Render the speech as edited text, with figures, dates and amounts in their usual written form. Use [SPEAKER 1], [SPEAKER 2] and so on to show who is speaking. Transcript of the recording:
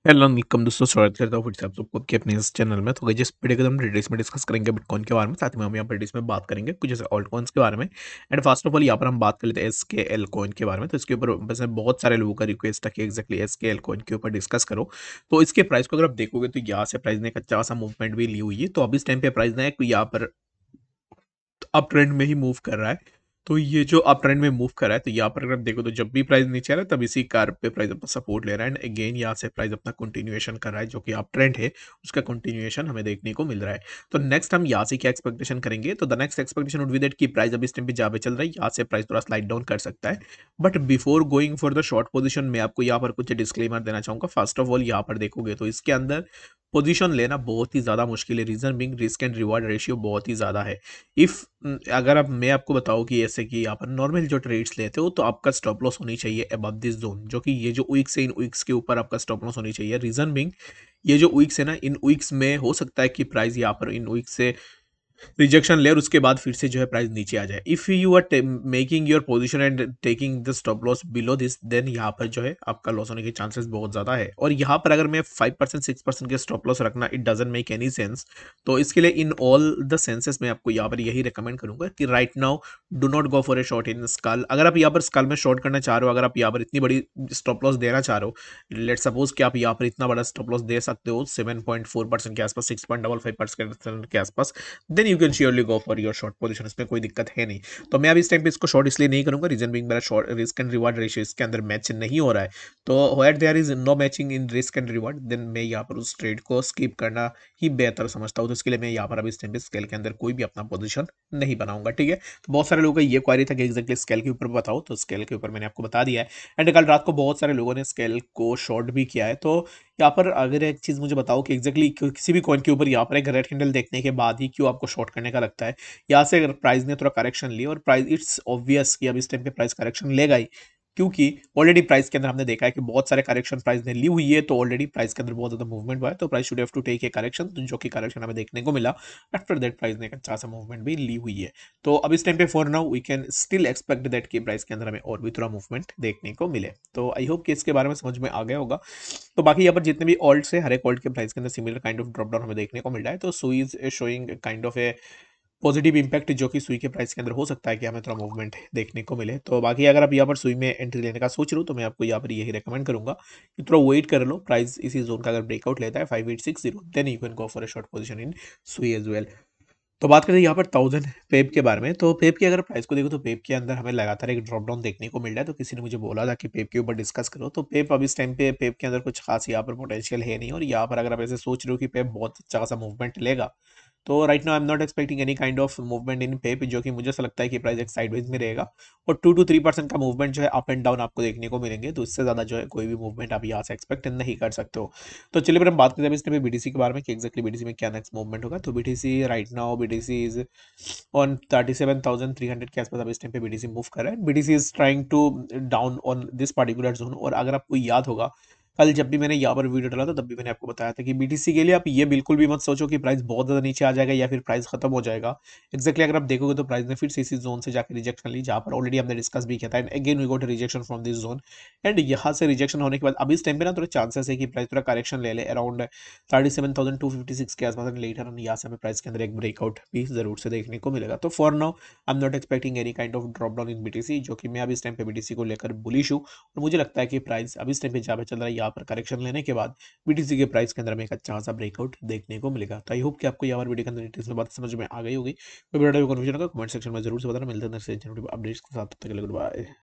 [SPEAKER 1] Hello welcome दोस्तों, स्वागत करता हूँ फिर से आप सबको आपके अपने इस चैनल में। तो जिस वीडियो को हम डिटेल्स में डिस्कस करेंगे बिटकॉइन के बारे में, साथ में हम यहाँ पर डिटेल्स में बात करेंगे कुछ जैसे ऑल्ट कॉइन्स के बारे में। एंड फर्स्ट ऑफ ऑल यहाँ पर हम बात कर लेते हैं SKL कॉइन के बारे में। तो इसके ऊपर वैसे बहुत सारे लोगों का रिक्वेस्ट है कि एक्जैक्टली SKL कॉइन के ऊपर डिस्कस करो। तो इसके प्राइस को अगर आप देखोगे तो यहाँ से प्राइस ने एक अच्छा सा मूवमेंट भी ली हुई है। तो अभी इस टाइम पे प्राइस ने यहाँ पर अप ट्रेंड में ही मूव कर रहा है। तो ये जो अप ट्रेंड में मूव कर रहा है, तो यहाँ पर अगर आप देखो तो जब भी प्राइस नीचे आ रहा है तब इसी कार पे प्राइस अपना सपोर्ट ले रहा है एंड अगेन यहाँ से प्राइस अपना कंटिन्यूएशन कर रहा है, जो कि अप ट्रेंड है उसका कंटिन्यूएशन हमें देखने को मिल रहा है। तो नेक्स्ट हम यहाँ से क्या एक्सपेक्टेशन करेंगे, तो the next expectation would be that कि प्राइस अभी इस टाइम पे जहाँ पे चल रहा है यहाँ से प्राइस थोड़ा स्लाइड डाउन कर सकता है। But before going for the short position मैं आपको यहाँ पर कुछ डिस्क्लेमर देना चाहूंगा। फर्स्ट ऑफ ऑल यहाँ पर देखोगे तो इसके अंदर पोजीशन लेना बहुत ही ज़्यादा मुश्किल है। Reason being risk and reward ratio बहुत ही ज़्यादा है। इफ़ अगर आप मैं आपको बताऊँ कि जैसे कि यहाँ पर नॉर्मल जो ट्रेड्स लेते हो तो आपका स्टॉप लॉस होनी चाहिए अबव दिस जोन, जो कि ये जो वीक्स है इन वीक्स के ऊपर आपका स्टॉप लॉस होनी चाहिए। रीजन बिंग ये जो वीक्स है ना, इन वीक्स में हो सकता है कि प्राइस यहाँ पर इन वीक्स से रिजेक्शन ले और उसके बाद फिर से जो है प्राइस नीचे आ जाए। If you are making your position and taking the stop loss below this, then यहाँ पर जो है आपका लॉस होने के चांसेस बहुत ज्यादा है। और यहाँ पर अगर मैं 5% 6% के स्टॉप लॉस रखना, it doesn't make any sense. तो इसके लिए इन ऑल द सेंसेस मैं आपको यहाँ पर यही रिकमेंड करूंगा कि right now do not go for a short in school. अगर आप यहाँ पर स्कल में शॉर्ट करना चाह रहे हो, अगर आप यहाँ पर इतनी बड़ी स्टॉप लॉस देना चाह रहे हो, लेट सपोज कि आप यहाँ पर इतना बड़ा स्टॉप लॉस दे सकते हो 7.4% के आसपास, 6.55% के आसपास, then you can surely go for your short position. इसमें कोई दिक्कत है नहीं। तो मैं अभी इस टाइम पे इसको शॉर्ट इसलिए नहीं करूंगा, रीजन बिंग मेरा short risk and reward ratio इसके अंदर मैच नहीं हो रहा है। तो where there is no matching in risk and reward, then मैं यहाँ पर उस ट्रेड को स्किप करना ही बेहतर समझता हूँ। तो इसके लिए मैं यहाँ पर अभी इस टाइम पे स्केल के अंदर कोई भी अपना पोजीशन नहीं बनाऊंगा, ठीक है। तो बहुत सारे लोगों का ये क्वारी था कि एक्जैक्टली स्केल के ऊपर बताओ, तो स्केल के ऊपर मैंने आपको बता दिया है। एंड कल रात को बहुत सारे लोगों ने स्केल को शॉर्ट भी किया है। तो यहाँ पर अगर एक चीज़ मुझे बताओ कि एक्जैक्टली किसी भी कॉइन के ऊपर यहाँ पर एक रेड कैंडल देखने के बाद ही क्यों आपको शॉर्ट करने का लगता है। यहाँ से अगर प्राइस ने थोड़ा करेक्शन लिया और प्राइस, इट्स ऑब्वियस कि अब इस टाइम पे प्राइस करेक्शन लेगा ही, क्योंकि ऑलरेडी प्राइस के अंदर हमने देखा है कि बहुत सारे करेक्शन प्राइस ने ली हुई है। तो ऑलरेडी प्राइस के अंदर बहुत ज्यादा मूवमेंट हुआ है, तो price should have to take a correction, जो कि करेक्शन हमें देखने को मिला। आफ्टर दैट प्राइस ने एक अच्छा सा मूवमेंट भी ली हुई है। तो अब इस टाइम पे for now we can still expect that कि प्राइस के अंदर हमें और भी थोड़ा मूवमेंट देखने को मिले। तो आई होप कि इसके बारे में समझ में आ गया होगा। तो बाकी यहाँ पर जितने भी ऑल्ट्स है, हर एक ऑल्ट के प्राइस के अंदर similar kind of drop down हमें देखने को मिल रहा है। तो सुई is showing kind of A positive impact, जो कि सुई के प्राइस के अंदर हो सकता है कि हमें थोड़ा मूवमेंट देखने को मिले। तो बाकी अगर आप यहाँ पर सुई में एंट्री लेने का सोच रहे हो, तो मैं आपको यहाँ पर यही रेकमेंड करूंगा कि थोड़ा वेट कर लो। प्राइस इसी जोन का अगर ब्रेकआउट लेता है 5860, then you can go for a short position in Sui as well. तो बात करें यहाँ पर 1000 पेप के बारे में, तो पेप की अगर प्राइस को देखो तो पेप के अंदर हमें लगातार एक ड्रॉप डाउन देखने को मिल रहा है। तो किसी ने मुझे बोला था कि पेप के ऊपर डिस्कस करो, तो पेप अब इस टाइम पे पेप के अंदर कुछ खास यहाँ पर पोटेंशियल है नहीं। और यहाँ पर अगर आप ऐसे सोच रहे हो कि पेप बहुत अच्छा खासा मूवमेंट लेगा, तो right now I am not expecting any kind of movement in pep, जो कि मुझे ऐसा लगता है कि प्राइस एक साइडवेज में रहेगा। और 2 to 3% का मूवमेंट जो है अप एंड डाउन आपको देखने को मिलेंगे। तो इससे ज़्यादा जो है कोई भी मूवमेंट आप यहाँ से एक्सपेक्ट नहीं कर सकते हो। तो चलिए फिर हम बात करते हैं इस टाइम बीटीसी के बारे में कि एक्जैक्टली बीटीसी में क्या नेक्स्ट मूवमेंट होगा। तो BTC right now BTC is on 37,300 के आसपास अब इस टाइम पे बीटीसी मूव कर रहा है। BTC is trying to down on this particular zone. और अगर आपको याद होगा, कल जब भी मैंने यहाँ पर वीडियो डाला था तब भी मैंने आपको बताया था कि बीटीसी के लिए आप ये बिल्कुल भी मत सोचो कि प्राइस बहुत ज़्यादा नीचे आ जाएगा या फिर प्राइस खत्म हो जाएगा। एक्जैक्टली अगर आप देखोगे तो प्राइस ने फिर से इसी जोन से जाकर रिजेक्शन ली, जहाँ पर ऑलरेडी हमने डिस्कस भी किया था। And again we got rejection from this zone. And यहाँ से रिजेक्शन होने के बाद अभी इस टाइम पे ना थोड़ा चांसेस है कि प्राइस थोड़ा करेक्शन ले ले अराउंड 37,256 के आसपास। लेटर यहाँ से हमें प्राइस के अंदर एक ब्रेकआउट भी जरूर से देखने को मिलेगा। तो for now I am not expecting any kind of drop down in BTC, जो कि मैं अभी इस टाइम पे बीटीसी को लेकर बुलिश हूँ। और मुझे लगता है कि प्राइस अभी इस टाइम पे जहाँ पे चल रहा है, यहाँ पर करेक्शन लेने के बाद बीटीसी के प्राइस के अंदर हमें एक अच्छा सा ब्रेकआउट देखने को मिलेगा। तो आई होप कि आपको यहाँ वीडियो के अंदर डिटेल्स में बात समझ में आ गई होगी। कोई बड़ा कन्फ्यूजन होगा कमेंट सेक्शन में जरूर से बताना। मिलते हैं नेक्स्ट अपडेट्स के साथ, तब तक के लिए गुड बाय।